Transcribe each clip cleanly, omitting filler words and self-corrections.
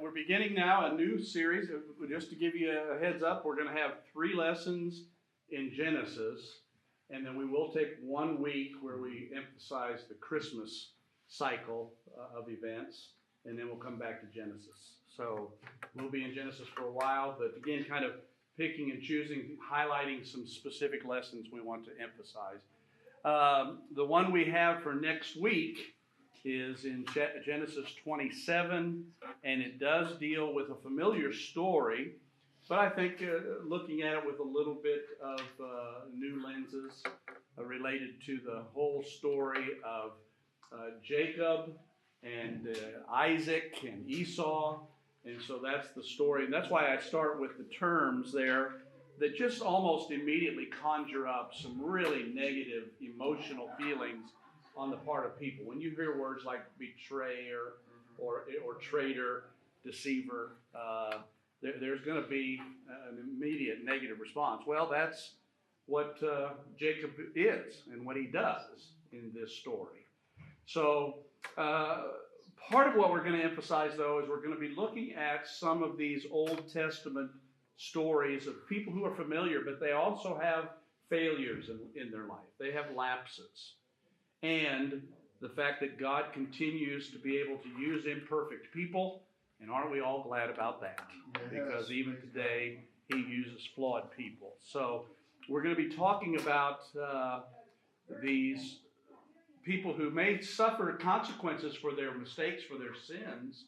we're beginning now a new series. Just to give you a heads up, we're going to have 3 lessons in Genesis, and then we will take 1 week where we emphasize the Christmas cycle of events, and then we'll come back to Genesis. So we'll be in Genesis for a while, but again, kind of picking and choosing, highlighting some specific lessons we want to emphasize. The one we have for next week is in Genesis 27, and it does deal with a familiar story, but I think looking at it with a little bit of new lenses related to the whole story of Jacob and Isaac and Esau. And so that's the story, and that's why I start with the terms there that just almost immediately conjure up some really negative emotional feelings on the part of people. When you hear words like betrayer or traitor, deceiver, there's going to be an immediate negative response. Well, that's what Jacob is and what he does in this story. So part of what we're going to emphasize, though, is we're going to be looking at some of these Old Testament stories of people who are familiar, but they also have failures in their life. They have lapses. And the fact that God continues to be able to use imperfect people, and aren't we all glad about that? Yes. Because even today, He uses flawed people. So we're going to be talking about these people who may suffer consequences for their mistakes, for their sins,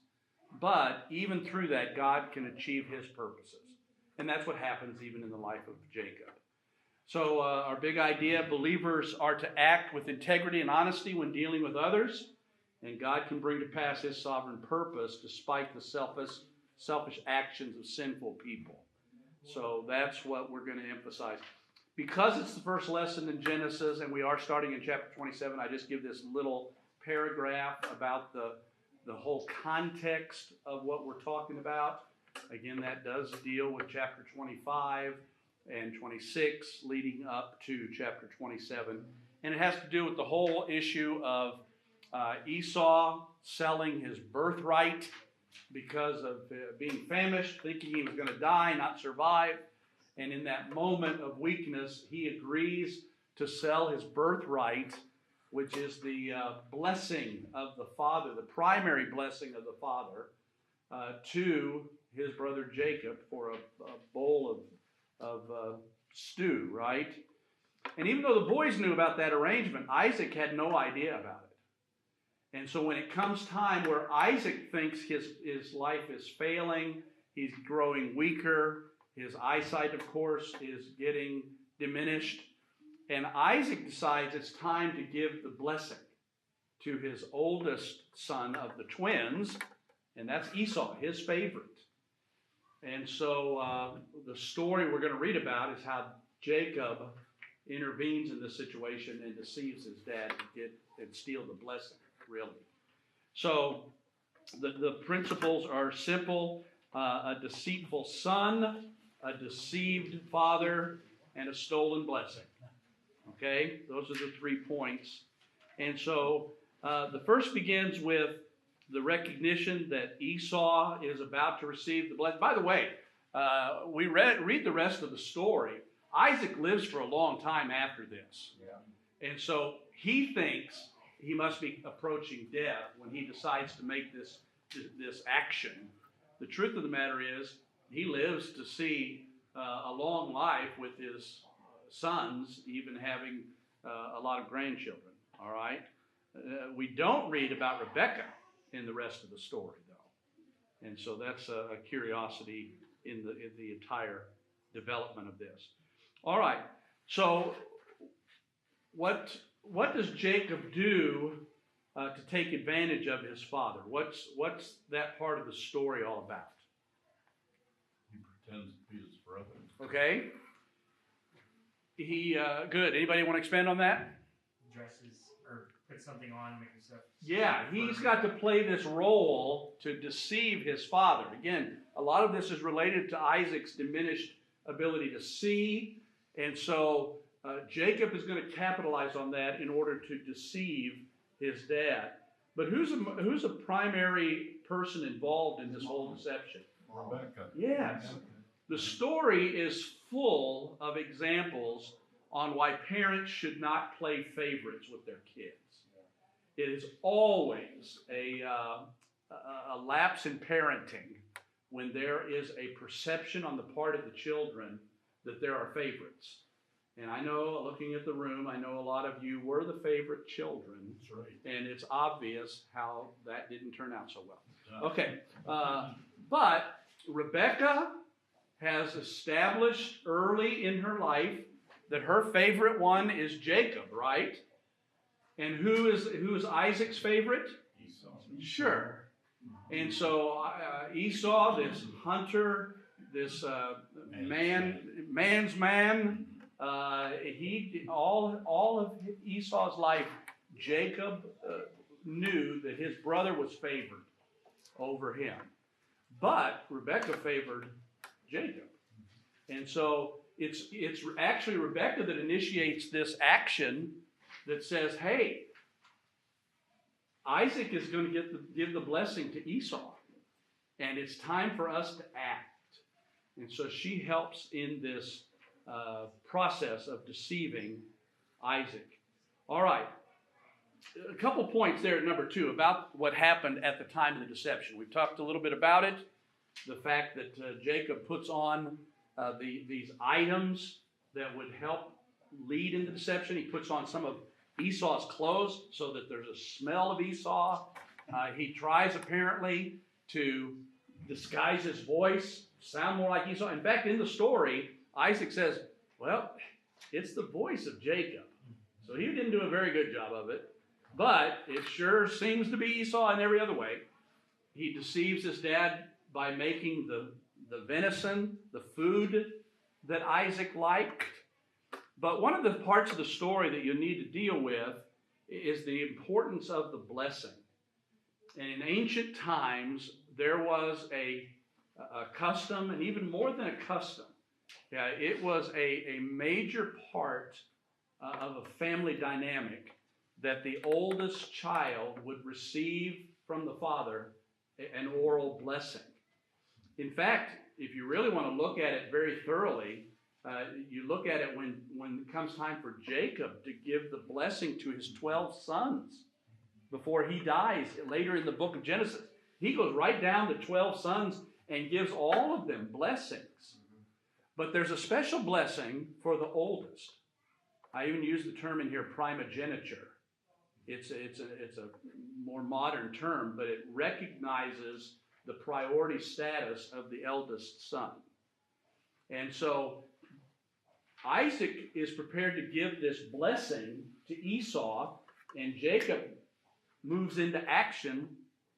but even through that, God can achieve His purposes. And that's what happens even in the life of Jacob. So our big idea, believers are to act with integrity and honesty when dealing with others, and God can bring to pass His sovereign purpose despite the selfish actions of sinful people. So that's what we're going to emphasize. Because it's the first lesson in Genesis, and we are starting in chapter 27, I just give this little paragraph about the whole context of what we're talking about. Again, that does deal with chapter 25 and 26 leading up to chapter 27. And it has to do with the whole issue of Esau selling his birthright because of being famished, thinking he was going to die, not survive. And in that moment of weakness, he agrees to sell his birthright, which is the blessing of the father, the primary blessing of the father, to his brother Jacob for a bowl of stew, right? And even though the boys knew about that arrangement, Isaac had no idea about it. And so when it comes time where Isaac thinks his life is failing, he's growing weaker, his eyesight, of course, is getting diminished, and Isaac decides it's time to give the blessing to his oldest son of the twins, and that's Esau, his favorite. And so the story we're going to read about is how Jacob intervenes in this situation and deceives his dad to get and steal the blessing, really. So the principles are simple. A deceitful son, a deceived father, and a stolen blessing. Okay? Those are the 3 points. And so the first begins with the recognition that Esau is about to receive the blessing. By the way, we read the rest of the story. Isaac lives for a long time after this. Yeah. And so he thinks he must be approaching death when he decides to make this action. The truth of the matter is, he lives to see a long life with his sons, even having a lot of grandchildren. All right? We don't read about Rebekah in the rest of the story, though. And so that's a curiosity in the entire development of this. All right. So what does Jacob do to take advantage of his father? What's that part of the story all about? He pretends to be his brother. Okay. Good. Anybody want to expand on that? Dresses or put something on, make himself. Yeah, he's got to play this role to deceive his father. Again, a lot of this is related to Isaac's diminished ability to see, and so Jacob is going to capitalize on that in order to deceive his dad. But who's a primary person involved in this whole deception? Rebecca. Yes. The story is full of examples on why parents should not play favorites with their kids. It is always a lapse in parenting when there is a perception on the part of the children that there are favorites. And I know, looking at the room, I know a lot of you were the favorite children, That's right. and it's obvious how that didn't turn out so well. Yeah. Okay, but Rebecca has established early in her life that her favorite one is Jacob, right? And who is Isaac's favorite? Esau. Sure. And so Esau, this hunter, this man's man, all of Esau's life, Jacob knew that his brother was favored over him. But Rebekah favored Jacob. And so it's actually Rebekah that initiates this action that says, hey, Isaac is going to give the blessing to Esau. And it's time for us to act. And so she helps in this process of deceiving Isaac. All right. A couple points there at number 2 about what happened at the time of the deception. We've talked a little bit about it. The fact that Jacob puts on these items that would help lead into deception. He puts on some of Esau's clothes so that there's a smell of Esau. He tries apparently to disguise his voice, sound more like Esau. In fact, in the story, Isaac says, well, it's the voice of Jacob. So he didn't do a very good job of it. But it sure seems to be Esau in every other way. He deceives his dad by making the venison, the food that Isaac liked. But one of the parts of the story that you need to deal with is the importance of the blessing. And in ancient times, there was a custom, and even more than a custom. Yeah, it was a major part of a family dynamic that the oldest child would receive from the father an oral blessing. In fact, if you really want to look at it very thoroughly, you look at it when it comes time for Jacob to give the blessing to his 12 sons before he dies later in the book of Genesis. He goes right down to 12 sons and gives all of them blessings. But there's a special blessing for the oldest. I even use the term in here, primogeniture. It's a more modern term, but it recognizes the priority status of the eldest son. And so Isaac is prepared to give this blessing to Esau, and Jacob moves into action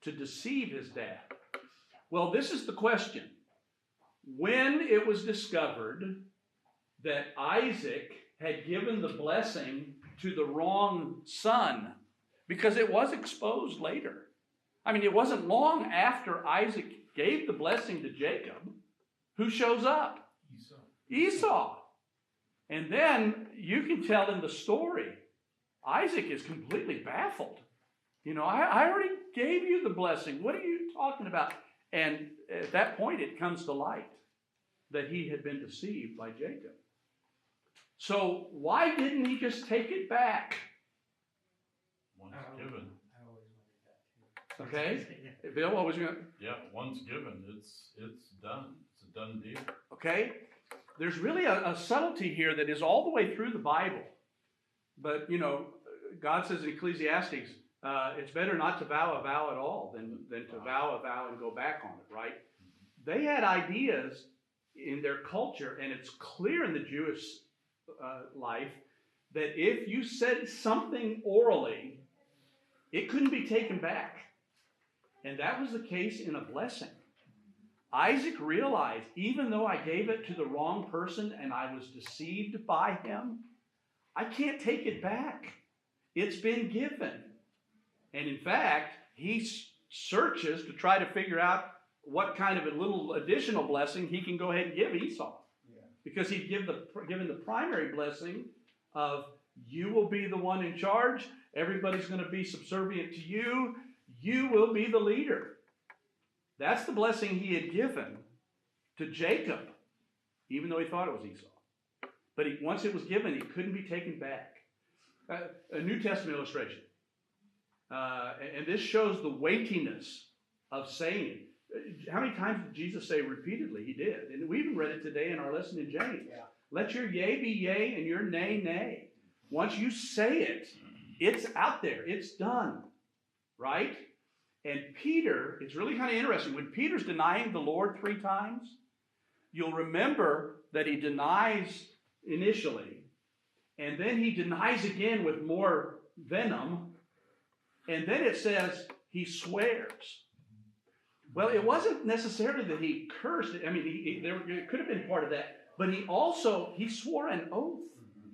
to deceive his dad. Well, this is the question. When it was discovered that Isaac had given the blessing to the wrong son, because it was exposed later. I mean, it wasn't long after Isaac gave the blessing to Jacob, who shows up? Esau. And then you can tell in the story, Isaac is completely baffled. You know, I already gave you the blessing. What are you talking about? And at that point, it comes to light that he had been deceived by Jacob. So why didn't he just take it back? One's given. I always wondered that too. Okay? Bill, what was you going to... Yeah, one's given. It's done. It's a done deal. Okay? There's really a subtlety here that is all the way through the Bible. But, you know, God says in Ecclesiastes, it's better not to vow a vow at all than to vow a vow and go back on it, right? They had ideas in their culture, and it's clear in the Jewish life, that if you said something orally, it couldn't be taken back. And that was the case in a blessing. Isaac realized, even though I gave it to the wrong person and I was deceived by him, I can't take it back. It's been given. And in fact, he searches to try to figure out what kind of a little additional blessing he can go ahead and give Esau. Yeah. Because he'd given the primary blessing of, you will be the one in charge, everybody's going to be subservient to you, you will be the leader. That's the blessing he had given to Jacob, even though he thought it was Esau. But once it was given, it couldn't be taken back. A New Testament illustration. And this shows the weightiness of saying. How many times did Jesus say repeatedly? He did. And we even read it today in our lesson in James. Yeah. Let your yea be yea and your nay, nay. Once you say it, it's out there. It's done. Right? And Peter, it's really kind of interesting. When Peter's denying the Lord 3 times, you'll remember that he denies initially, and then he denies again with more venom, and then it says he swears. Well, it wasn't necessarily that he cursed. I mean, it could have been part of that, but he swore an oath.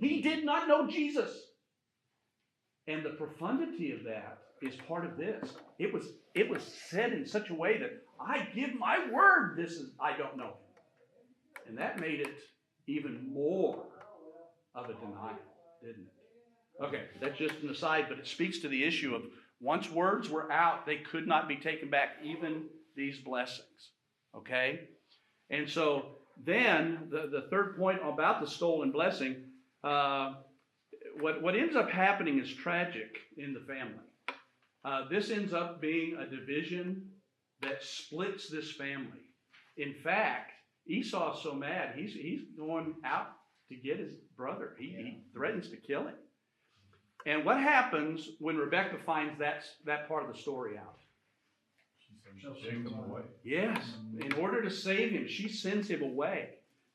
He did not know Jesus. And the profundity of that is part of this. It was said in such a way that I give my word I don't know him. And that made it even more of a denial, didn't it? Okay, that's just an aside, but it speaks to the issue of once words were out, they could not be taken back, even these blessings. Okay? And so then the third point about the stolen blessing, what ends up happening is tragic in the family. This ends up being a division that splits this family. In fact, Esau's so mad, he's going out to get his brother. He threatens to kill him. And what happens when Rebekah finds that part of the story out? She sends Jacob away. Yes, in order to save him, she sends him away,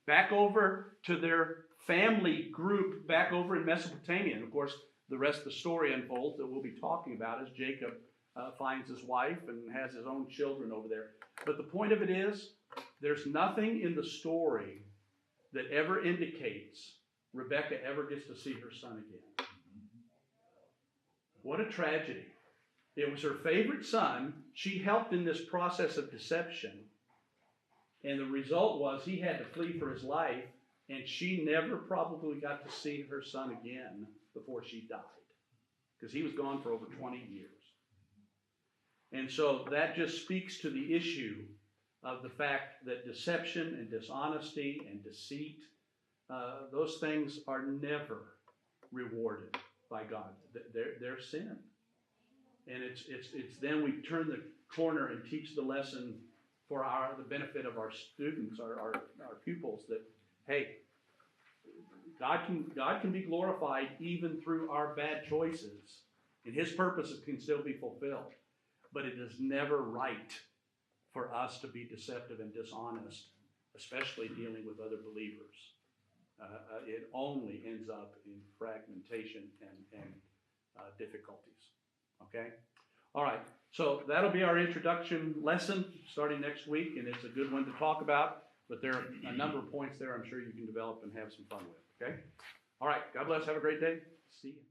back over to their family group, back over in Mesopotamia. And of course, the rest of the story unfolds that we'll be talking about as Jacob finds his wife and has his own children over there. But the point of it is, there's nothing in the story that ever indicates Rebekah ever gets to see her son again. What a tragedy. It was her favorite son. She helped in this process of deception. And the result was he had to flee for his life, and she never probably got to see her son again before she died, because he was gone for over 20 years. And so that just speaks to the issue of the fact that deception and dishonesty and deceit, those things are never rewarded by God. They're sin. And it's then we turn the corner and teach the lesson for the benefit of our students, our pupils, that, hey, God can be glorified even through our bad choices, and his purposes can still be fulfilled. But it is never right for us to be deceptive and dishonest, especially dealing with other believers. It only ends up in fragmentation and difficulties. Okay? All right. So that'll be our introduction lesson starting next week, and it's a good one to talk about, but there are a number of points there I'm sure you can develop and have some fun with. Okay? All right. God bless. Have a great day. See you.